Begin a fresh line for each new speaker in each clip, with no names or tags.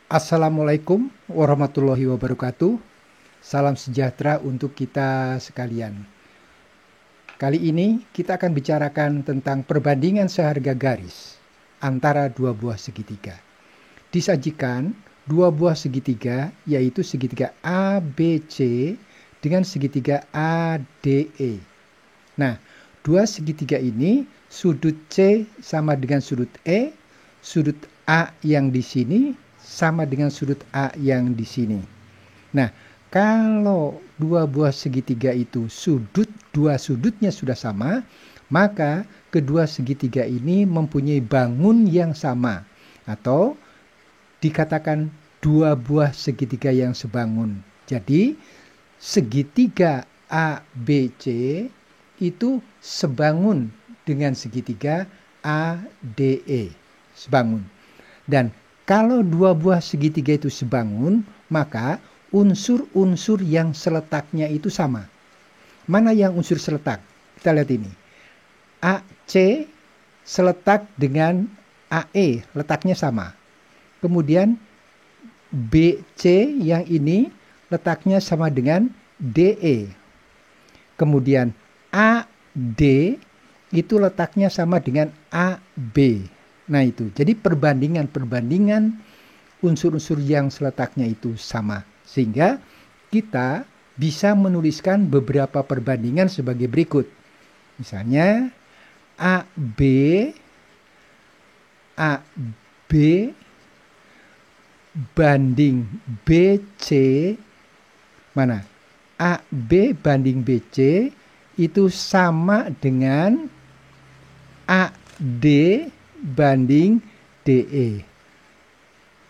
Assalamualaikum warahmatullahi wabarakatuh. Salam sejahtera untuk kita sekalian. Kali ini kita akan bicarakan tentang perbandingan seharga garis antara dua buah segitiga. Disajikan dua buah segitiga, yaitu segitiga ABC dengan segitiga ADE. Nah, dua segitiga ini sudut C sama dengan sudut E, sudut A yang di sini sama dengan sudut A yang di sini. Nah, kalau dua buah segitiga itu dua sudutnya sudah sama, maka kedua segitiga ini mempunyai bangun yang sama, atau dikatakan dua buah segitiga yang sebangun. Jadi, segitiga ABC itu sebangun dengan segitiga ADE, sebangun. Dan kalau dua buah segitiga itu sebangun, maka unsur-unsur yang seletaknya itu sama. Mana yang unsur seletak? Kita lihat ini. AC seletak dengan AE, letaknya sama. Kemudian BC yang ini letaknya sama dengan DE. Kemudian AD itu letaknya sama dengan AB. Nah itu, jadi perbandingan unsur-unsur yang seletaknya itu sama. Sehingga kita bisa menuliskan beberapa perbandingan sebagai berikut. Misalnya AB banding BC, mana? AB banding BC itu sama dengan AD banding DE.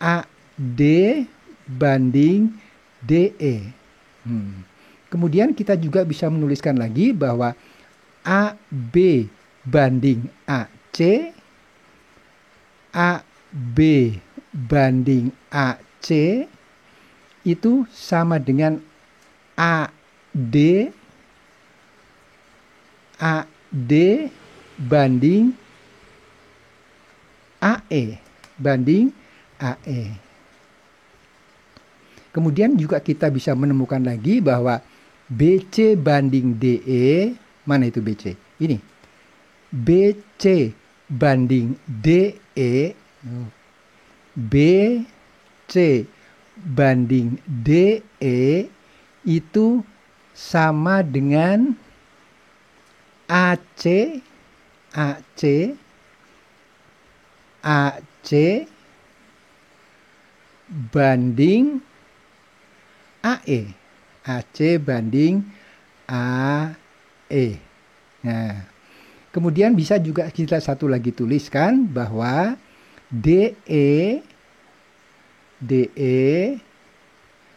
AD banding DE. Kemudian kita juga bisa menuliskan lagi bahwa AB banding AC, AB banding AC itu sama dengan AD banding AE banding AE. Kemudian juga kita bisa menemukan lagi bahwa BC banding DE, mana itu BC? Ini. BC banding DE, BC banding DE itu sama dengan AC banding AE. AC banding AE. Nah, kemudian bisa juga kita satu lagi tuliskan bahwa DE,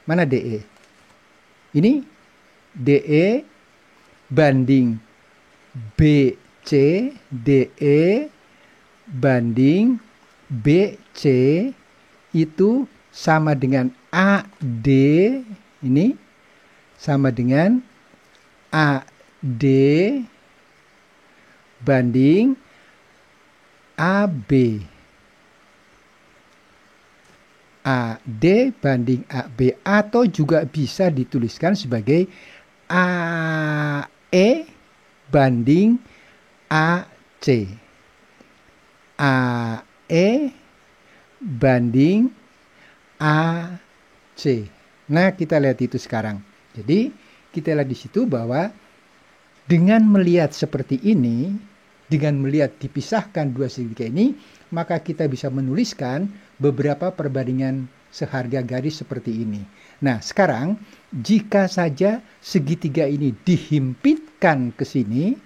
mana DE? Ini DE banding BC, DE banding BC itu sama dengan AD, ini sama dengan AD banding AB. AD banding AB, atau juga bisa dituliskan sebagai AE banding AC. AE banding AC. Nah, kita lihat itu sekarang. Jadi, kita lihat di situ bahwa dengan melihat seperti ini, dengan melihat dipisahkan dua segitiga ini, maka kita bisa menuliskan beberapa perbandingan seharga garis seperti ini. Nah, sekarang jika saja segitiga ini dihimpitkan ke sini,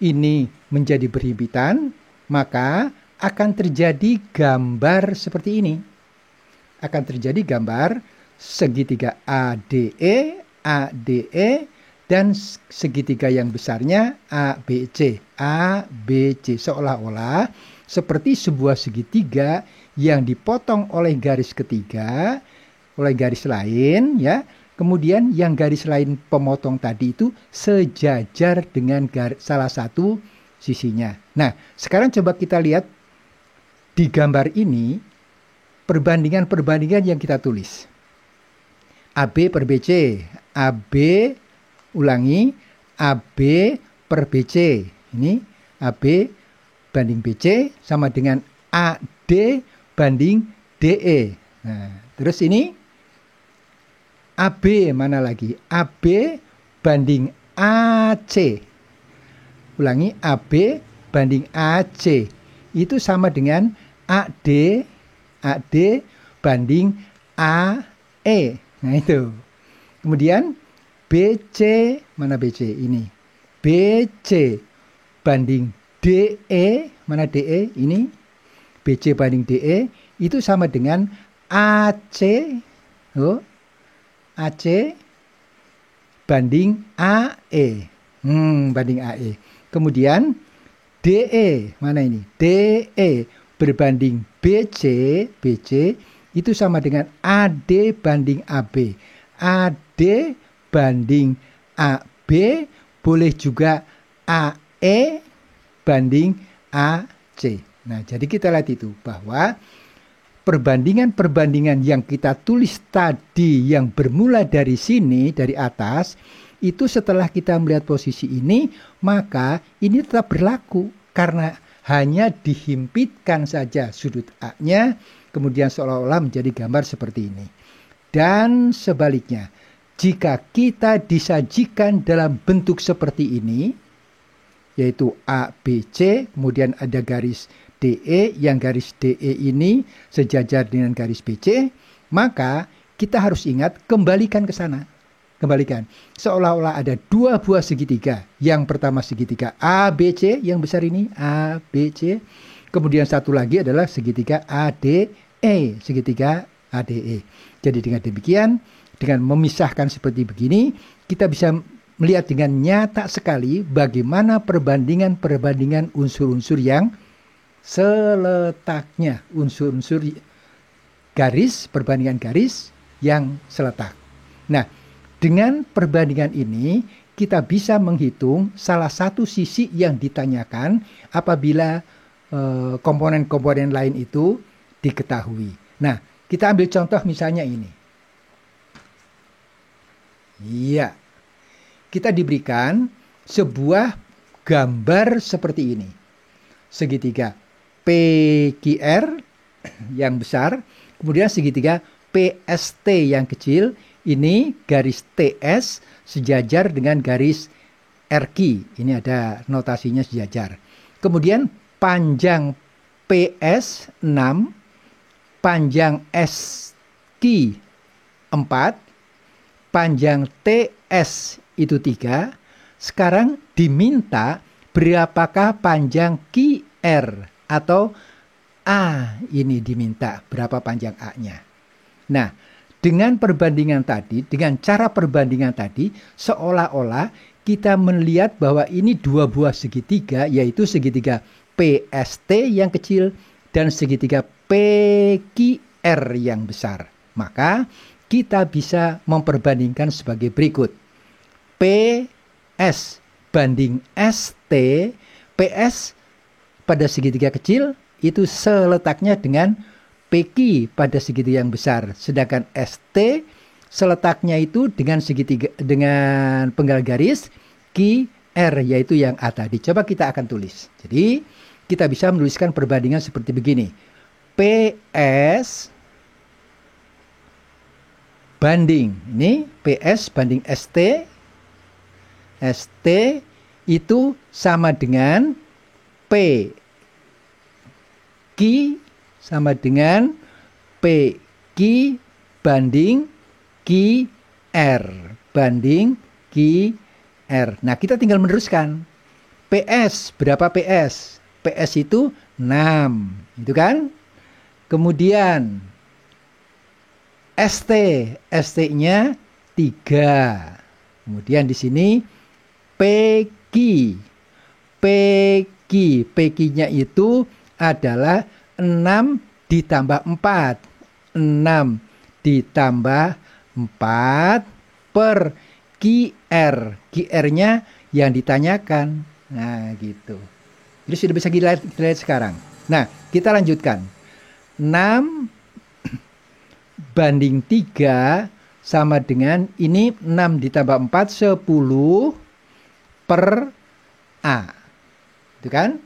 ini menjadi berhimpitan, maka akan terjadi gambar seperti ini. Akan terjadi gambar segitiga ADE, dan segitiga yang besarnya ABC. Seolah-olah seperti sebuah segitiga yang dipotong oleh garis ketiga, oleh garis lain, ya. Kemudian yang garis lain pemotong tadi itu sejajar dengan salah satu sisinya. Nah, sekarang coba kita lihat di gambar ini, perbandingan-perbandingan yang kita tulis. AB per BC, AB ulangi, AB per BC. Ini AB banding BC sama dengan AD banding DE. Nah, terus ini AB mana lagi? AB banding AC. Ulangi, AB banding AC. Itu sama dengan AD banding AE. Nah itu. Kemudian BC, mana BC ini? BC banding DE, mana DE? Ini BC banding DE itu sama dengan AC, AC banding AE, banding AE. Kemudian DE, mana ini? DE berbanding BC, BC itu sama dengan AD banding AB. AD banding AB, boleh juga AE banding AC. Nah, jadi kita lihat itu bahwa perbandingan-perbandingan yang kita tulis tadi yang bermula dari sini, dari atas, itu setelah kita melihat posisi ini, maka ini tetap berlaku karena hanya dihimpitkan saja sudut A-nya, kemudian seolah-olah menjadi gambar seperti ini. Dan sebaliknya, jika kita disajikan dalam bentuk seperti ini, yaitu ABC, kemudian ada garis DE, yang garis DE ini sejajar dengan garis BC, maka kita harus ingat, kembalikan ke sana. Kembalikan. Seolah-olah ada dua buah segitiga. Yang pertama segitiga ABC, yang besar ini, ABC. Kemudian satu lagi adalah segitiga ADE, segitiga ADE. Jadi dengan demikian, dengan memisahkan seperti begini, kita bisa melihat dengan nyata sekali bagaimana perbandingan-perbandingan unsur-unsur yang seletaknya, unsur-unsur garis, perbandingan garis yang seletak. Nah, dengan perbandingan ini kita bisa menghitung salah satu sisi yang ditanyakan apabila komponen-komponen lain itu diketahui. Nah, kita ambil contoh misalnya ini. Iya. Kita diberikan sebuah gambar seperti ini. Segitiga PQR yang besar, kemudian segitiga PST yang kecil. Ini garis TS sejajar dengan garis RQ. Ini ada notasinya sejajar. Kemudian panjang PS 6, panjang SQ 4, panjang TS itu 3. Sekarang diminta berapakah panjang QR atau A, ini diminta berapa panjang A-nya. Nah, dengan perbandingan tadi, dengan cara perbandingan tadi, seolah-olah kita melihat bahwa ini dua buah segitiga, yaitu segitiga PST yang kecil dan segitiga PQR yang besar. Maka kita bisa memperbandingkan sebagai berikut. PS banding ST, PS pada segitiga kecil itu seletaknya dengan PQ pada segitiga yang besar, sedangkan ST seletaknya itu dengan segitiga dengan penggal garis QR, yaitu yang A tadi. Coba kita akan tulis. Jadi kita bisa menuliskan perbandingan seperti begini. PS banding, ini PS banding ST, ST itu sama dengan PQ sama dengan PQ banding QR banding QR. Nah, kita tinggal meneruskan. PS, berapa PS? PS itu 6, itu kan? Kemudian ST, ST-nya 3. Kemudian di sini PQ, PQ, PQ-nya itu adalah 6 ditambah 4. 6 ditambah 4 per QR. QR-nya yang ditanyakan. Nah, gitu. Jadi sudah bisa kita lihat sekarang. Nah, kita lanjutkan. 6 banding 3 sama dengan ini 6 ditambah 4, 10 per A. Itu kan?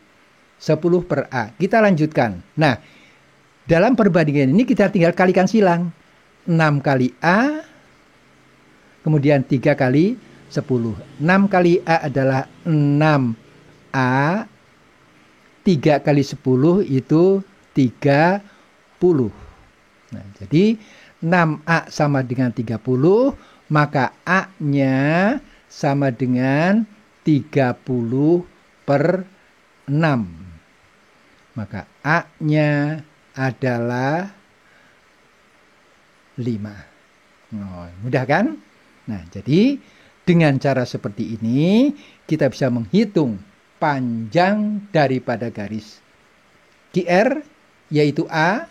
10 per A. Kita lanjutkan. Nah, dalam perbandingan ini kita tinggal kalikan silang. 6 kali A, kemudian 3 kali 10. 6 kali A adalah 6A, 3 kali 10 itu 30. Nah, jadi 6A sama dengan 30, maka A-nya sama dengan 30 per 6. Maka A-nya adalah 5. Oh, mudah kan? Nah, jadi dengan cara seperti ini kita bisa menghitung panjang daripada garis QR, yaitu A,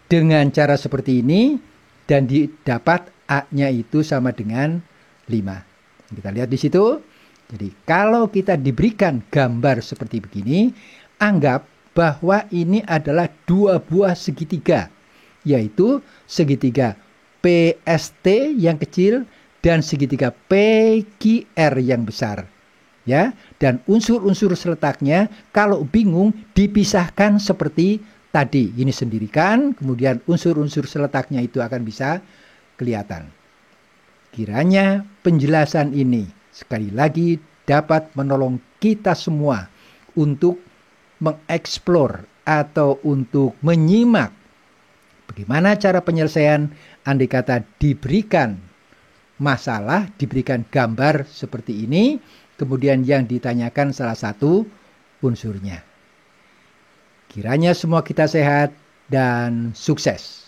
dengan cara seperti ini, dan didapat A-nya itu sama dengan 5. Kita lihat di situ. Jadi kalau kita diberikan gambar seperti begini, anggap bahwa ini adalah dua buah segitiga, yaitu segitiga PST yang kecil dan segitiga PQR yang besar. Ya, dan unsur-unsur seletaknya kalau bingung dipisahkan seperti tadi. Ini sendirikan, kemudian unsur-unsur seletaknya itu akan bisa kelihatan. Kiranya penjelasan ini sekali lagi dapat menolong kita semua untuk mengeksplor atau untuk menyimak bagaimana cara penyelesaian andai kata diberikan masalah, diberikan gambar seperti ini, kemudian yang ditanyakan salah satu unsurnya. Kiranya semua kita sehat dan sukses.